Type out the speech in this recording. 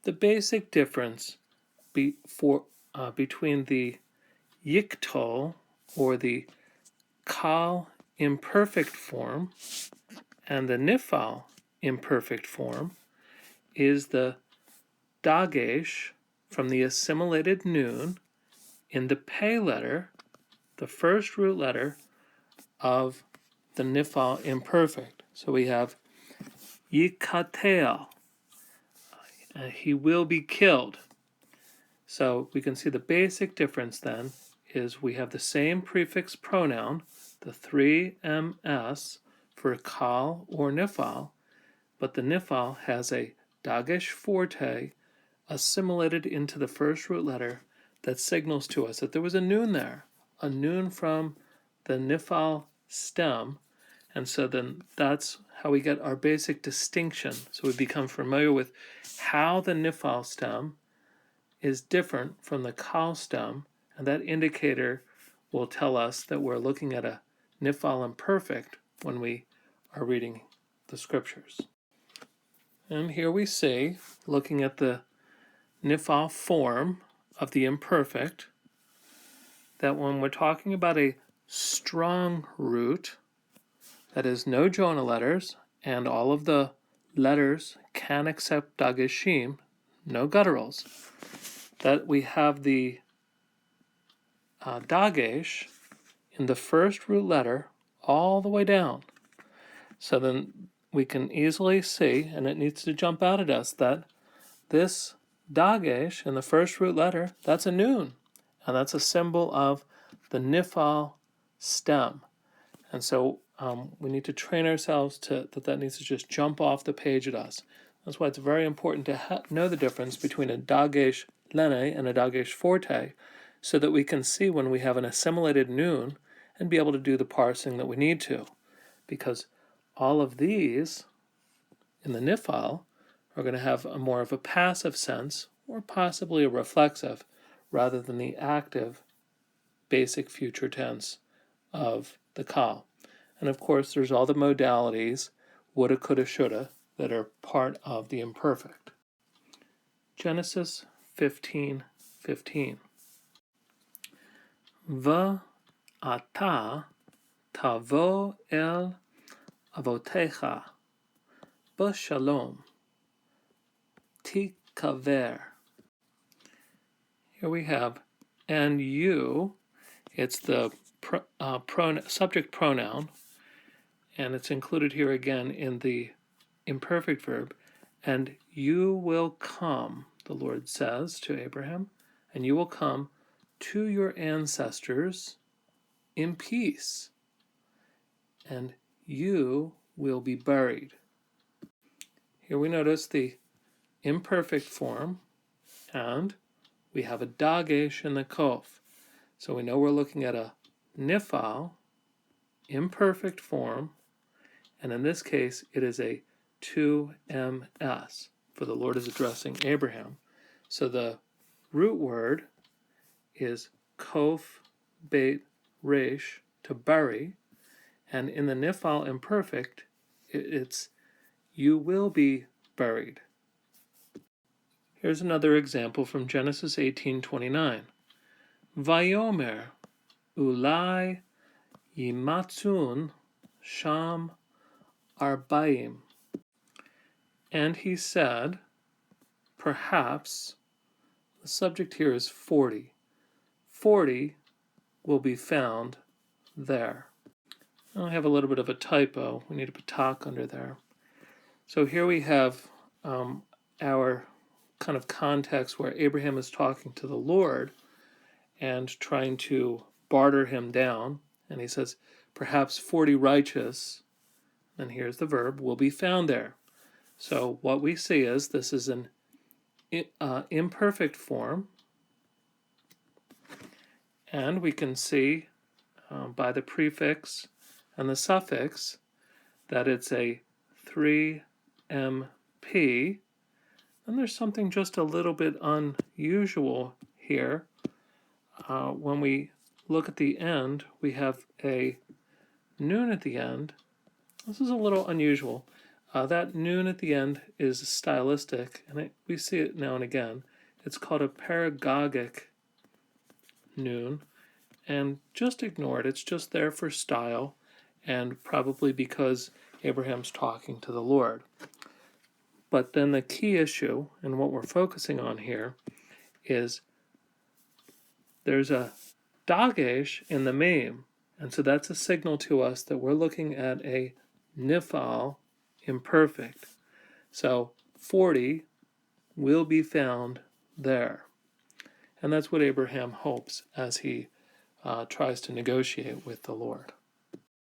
the basic difference between the yiktol, or the kal imperfect form, and the nifal imperfect form is the dagesh from the assimilated nun in the pei letter, the first root letter of the nifal imperfect. So we have yikatel, he will be killed. So we can see the basic difference then is we have the same prefix pronoun, the 3ms for kal or nifal, but the nifal has a dagesh forte assimilated into the first root letter that signals to us that there was a nun there, a nun from the nifal stem, and so then that's how we get our basic distinction. So we become familiar with how the nifal stem is different from the kal stem, and that indicator will tell us that we're looking at a nifal imperfect when we are reading the scriptures. And here we see, looking at the nifal form of the imperfect, that when we're talking about a strong root, that is no Jonah letters, and all of the letters can accept dageshim, no gutturals, that we have the dagesh in the first root letter all the way down. So then we can easily see, and it needs to jump out at us, that this dagesh in the first root letter, that's a nun, and that's a symbol of the nifal stem. And so we need to train ourselves that needs to just jump off the page at us. That's why it's very important to know the difference between a dagesh lene and a dagesh forte, so that we can see when we have an assimilated nun and be able to do the parsing that we need to. Because all of these in the nifal are going to have more of a passive sense, or possibly a reflexive, rather than the active basic future tense of the kal. And of course, there's all the modalities, woulda, coulda, shoulda, that are part of the imperfect. Genesis 15:15. V'ata tavo el avotecha b'shalom tikaver. Here we have, and you, it's the subject pronoun, and it's included here again in the imperfect verb, and you will come, the Lord says to Abraham, and you will come to your ancestors in peace, and you will be buried. Here we notice the imperfect form, and we have a dagesh in the kof. So we know we're looking at a nifal, imperfect form, and in this case it is a 2ms, for the Lord is addressing Abraham. So the root word is kof beit resh, to bury, and in the nifal imperfect it's you will be buried. Here's another example from Genesis 18:29. Vayomer ulai yimatzun sham arbaim. And he said, perhaps, the subject here is 40. 40 will be found there. I have a little bit of a typo. We need a patak under there. So here we have our kind of context where Abraham is talking to the Lord and trying to barter him down. And he says, perhaps 40 righteous, and here's the verb, will be found there. So what we see is this is an imperfect form, and we can see by the prefix and the suffix that it's a 3MP, and there's something just a little bit unusual here. When we look at the end, we have a nun at the end. This is a little unusual. That noon at the end is stylistic, and we see it now and again. It's called a paragogic noon, and just ignore it. It's just there for style, and probably because Abraham's talking to the Lord. But then the key issue, and what we're focusing on here, is there's a dagesh in the meme, and so that's a signal to us that we're looking at a Nifal imperfect. So 40 will be found there. And that's what Abraham hopes as he tries to negotiate with the Lord.